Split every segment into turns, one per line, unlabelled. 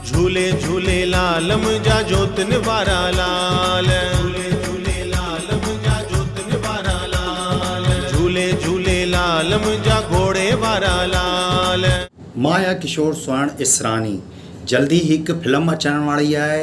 झूले झूले लाल मुंहिंजा जोतन वारा लाल, झूले झूले लाल मुंहिंजा जोतन वारा लाल, झूले झूले लाल मुंहिंजा घोड़े वारा लाल।
माया किशोर स्वर्ण इसरानी जल्दी ही एक फिल्म अचण वाली है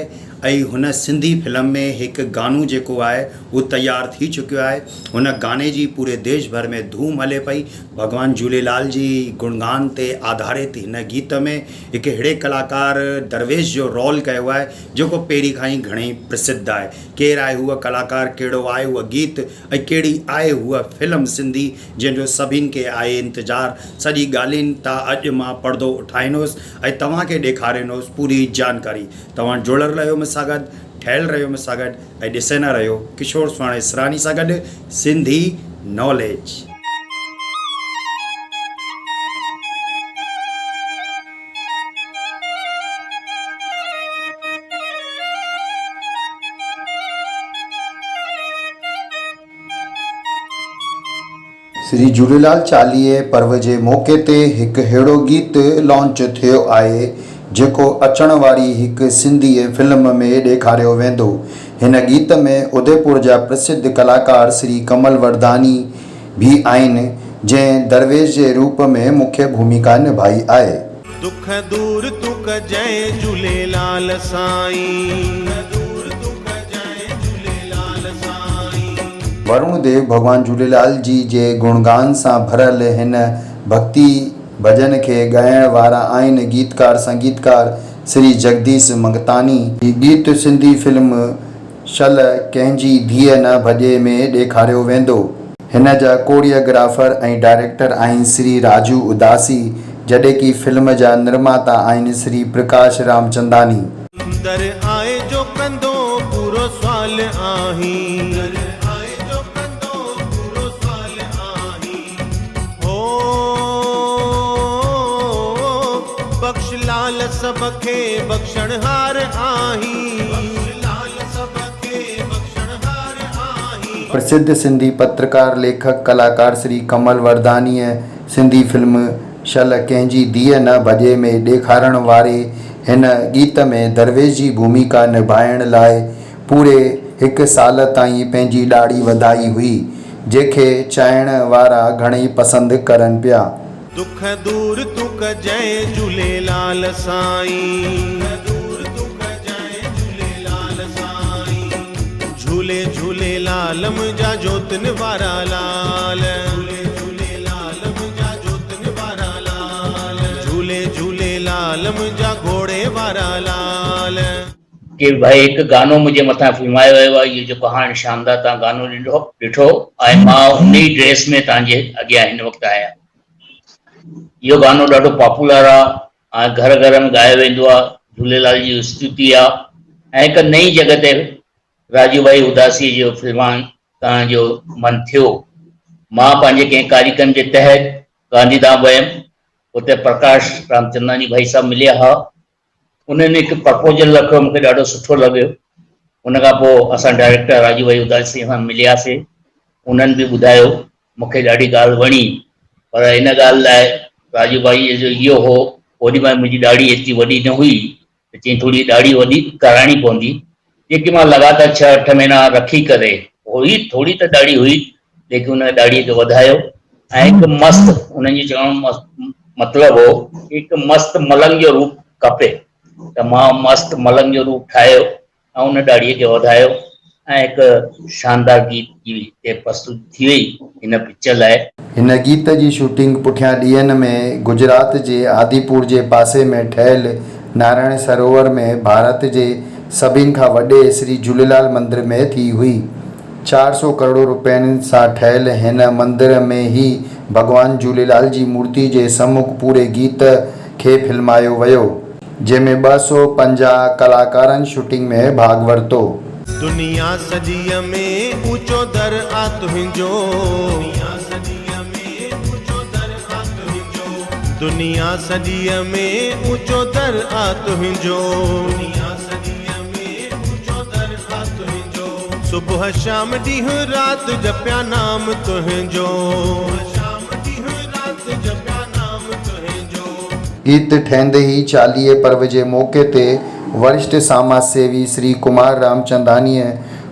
ऐं हुन सिंधी फिल्म में एक गानो जेको आहे वो तैयार थी चुकियो आहे। हुन गाने जी पूरे देश भर में धूम हले पई। भगवान झूलेलाल जी गुणगान ते आधारित हिन गीत में एक अहिड़े कलाकार दरवेश जो रोल कयो आहे जेको पहिरीं खां ई घणेई प्रसिद्ध आहे। केरु आहे हूअ कलाकार, कहिड़ो आहे उहा गीत ऐं कहिड़ी आहे हूअ फिल्म सिंधी जंहिंजो सभिनि खे आहे इंतज़ार। सॼी ॻाल्हियुनि तां अॼु मां पर्दो उठाईंदुसि ऐं तव्हांखे ॾेखारींदुसि पूरी जानकारी। तव्हां जुड़ियल रहियो सां गॾु, ठहियल रहियो मूंसां गॾु ऐं ॾिसंदा रहियो किशोर स्वर्ण इसरानी सां गॾु सिंधी नॉलेज। श्री झूलेलाल चालीहे पर्व जे मौक़े ते हिकु अहिड़ो गीत लॉन्च थियो आहे जेको अचण वारी हिकु सिंधी फिल्म में ॾेखारियो वेंदो। हिन गीत में उदयपुर जा प्रसिद्ध कलाकार श्री कमल वरदानी भी आहिनि जंहिं दरवेश जे रूप में मुख्य भूमिका निभाई आहे।
दुख दूर तू कजय झूलेलाल साईं,
वरुण देव भगवान झूलेलाल जी जे गुणगान सां भरियल हिन भक्ति भजन के ॻाइण वारा आहिनि गीतकार संगीतकार श्री जगदीश मंगतानी। ही गीत सिंधी फिल्म शल कंहिंजी धीअ न भॼे में ॾेखारियो वेंदो। हिन जा कोरियोग्राफर ऐं डायरेक्टर आहिनि श्री राजू उदासी, जॾहिं की फिल्म जा निर्माता आहिनि श्री प्रकाश रामचंदानी।
दर आए जो कंदो पूरो सवाल आही, बख्श लाल सबके बख्शणहार आही, लाल सबके बख्शणहार आही।
प्रसिद्ध सिंधी पत्रकार लेखक कलाकार श्री कमल वरदानीअ सिंधी फिल्म शल कंहिंजी धीअ न भॼे में ॾेखारण वारे हिन गीत में दरवेश जी भूमिका निभाइण लाइ पूरे हिकु साल ताईं पंहिंजी ॾाढ़ी वधाई हुई, जंहिंखे चाहण वारा घणेई पसंदि करनि पिया।
दुख दूर तू कजय झूलेलाल साईं, दूर तू कजय झूलेलाल साईं, झूले झूले लाल मुंहिंजा जोतन वारा लाल, झूले झूले लाल मुंहिंजा जोतन वारा लाल, झूले झूले लाल मुंहिंजा घोड़े वारा लाल।
कि भाई एक गानो मुझे मथा फिल्मायो वियो आहे। इहो जेको हाणे शानदार तव्हां गानो ॾिठो ऐं मां उन ई ड्रेस में तव्हांजे अॻियां हिन वक़्तु आहियां। इहो गानो ॾाढो पॉपुलर आहे ऐं घर घर में ॻायो वेंदो आहे। झूलेलाल जी स्तुति आहे ऐं हिकु नई जॻह ते राजू भाई उदासी जो फिल्मान तव्हांजो मन थियो। मां पंहिंजे कंहिं कार्यक्रम जे तहत गांधीधाम वियुमि, उते प्रकाश रामचंदानी भाई साहब मिलिया हुआ। उन्हनि हिकु प्रपोजल रखियो, मूंखे ॾाढो सुठो लॻियो। उन खां पोइ असां डायरेक्टर राजू भाई उदासी सां मिलियासीं। उन्हनि बि ॿुधायो, मूंखे ॾाढी ॻाल्हि वणी, पर हिन ॻाल्हि लाइ राजू भाई जो इहो हो, ओॾी महिल मुंहिंजी ॾाढ़ी एतिरी वॾी न हुई त चई थोरी ॾाढ़ी वॾी कराइणी पवंदी, जेकी मां लॻातार 6-8 महीना रखी करे हुई। थोरी त ॾाढ़ी हुई, लेकिन उन ॾाढ़ीअ खे वधायो ऐं हिकु मस्तु, उन्हनि जो चवण मतिलबु हो हिकु मस्तु मलंग जो रूप खपे, त मां मस्तु मलंग जो रूप ठाहियो ऐं उन ॾाढ़ीअ खे वधायो ऐं हिकु शानदार गीत जी हिते प्रस्तुत थी वई हिन पिक्चर लाइ।
हिन गीत जी शूटिंग पुठियां ॾींहंनि में गुजरात जे आदिपुर जे पासे में ठहियल नारायण सरोवर में भारत जे सभिनि खां वॾे श्री झूलेलाल मंदिर में थी हुई। 400 करोड़ रुपयनि सां ठहियल हिन मंदिर में ही भगवान झूलेलाल जी मूर्ति जे सम्मुख पूरे गीत खे फिल्मायो वियो, जंहिंमें 250 कलाकारनि शूटिंग में भाग वरितो।
दुनिया सॼीअ में ऊंचो दर आ तुंहिंजो, दुनिया सॼीअ में ऊंचो दर आ तुंहिंजो, सुबुह शाम ॾींहुं राति जपिया नाम तुंहिंजो,
गीत ठहंदे ई 40 पर्व जे मौक़े ते वरिष्ठ समाज सेवी श्री कुमार रामचंदानीअ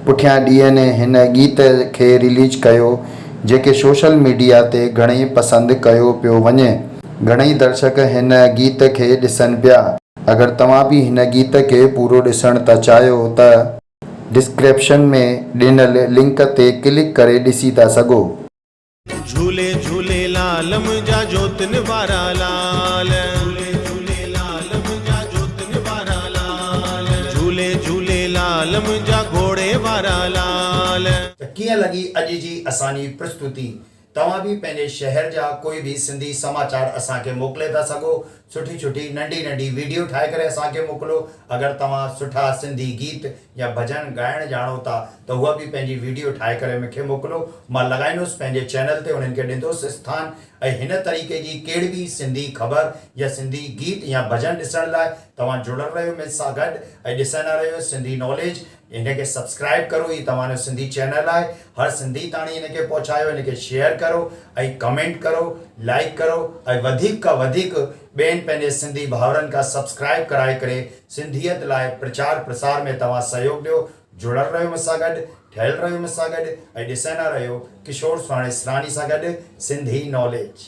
पुठियां ॾींहनि हिन गीत खे रिलीज़ कयो, जेके सोशल मीडिया ते घणेई पसंदि कयो पियो वञे। घणेई दर्शक हिन गीत खे ॾिसनि पिया। अगरि तव्हां बि हिन गीत खे पूरो ॾिसणु था चाहियो त डिस्क्रिप्शन में ॾिनल लिंक ते क्लिक करे ॾिसी था सघो।
झूले झूले लालम जा जोतन वारा लाल, झूले झूले लालम जा जोतन वारा लाल, झूले झूले लालम जा घोड़े वारा लाल।
त कीअं लॻी अॼु जी असांजी प्रस्तुति? तव्हां बि पंहिंजे शहर जा कोई बि सिंधी समाचार असांखे मोकिले था सघो। सुठी सुठी नंढी नंढी वीडियो ठाहे करे असांखे मोकिलो। अगरि तव्हां सुठा सिंधी गीत या भॼन ॻाइणु ॼाणो था त उहा बि पंहिंजी वीडियो ठाहे करे मूंखे मोकिलो। मां लॻाईंदुसि पंहिंजे चैनल ते, उन्हनि खे ॾींदुसि स्थान। ऐं हिन तरीक़े जी कहिड़ी बि सिंधी ख़बर या सिंधी गीत या भॼन ॾिसण लाइ तव्हां जुड़ियल रहियो मूं सां गॾु ऐं ॾिसंदा रहियो सिंधी नॉलेज। इनखे सब्सक्राइब करो, ही तव्हांजो सिंधी चैनल आहे। हर सिंधी ताणी इनखे पहुचायो, इनखे शेयर करो ऐं कमेंट करो, लाइक करो ऐं वधीक खां वधीक ॿियनि पंहिंजे सिंधी भाउरनि खां सब्सक्राइब कराए करे सिंधियत लाइ प्रचार प्रसार में तव्हां सहयोग ॾियो। जुड़ियल रहियो मूंसां गॾु, ठहियल रहियो मूंसां गॾु ऐं ॾिसंदा रहियो किशोर सुवाणे इसरानी सां गॾु सिंधी नॉलेज।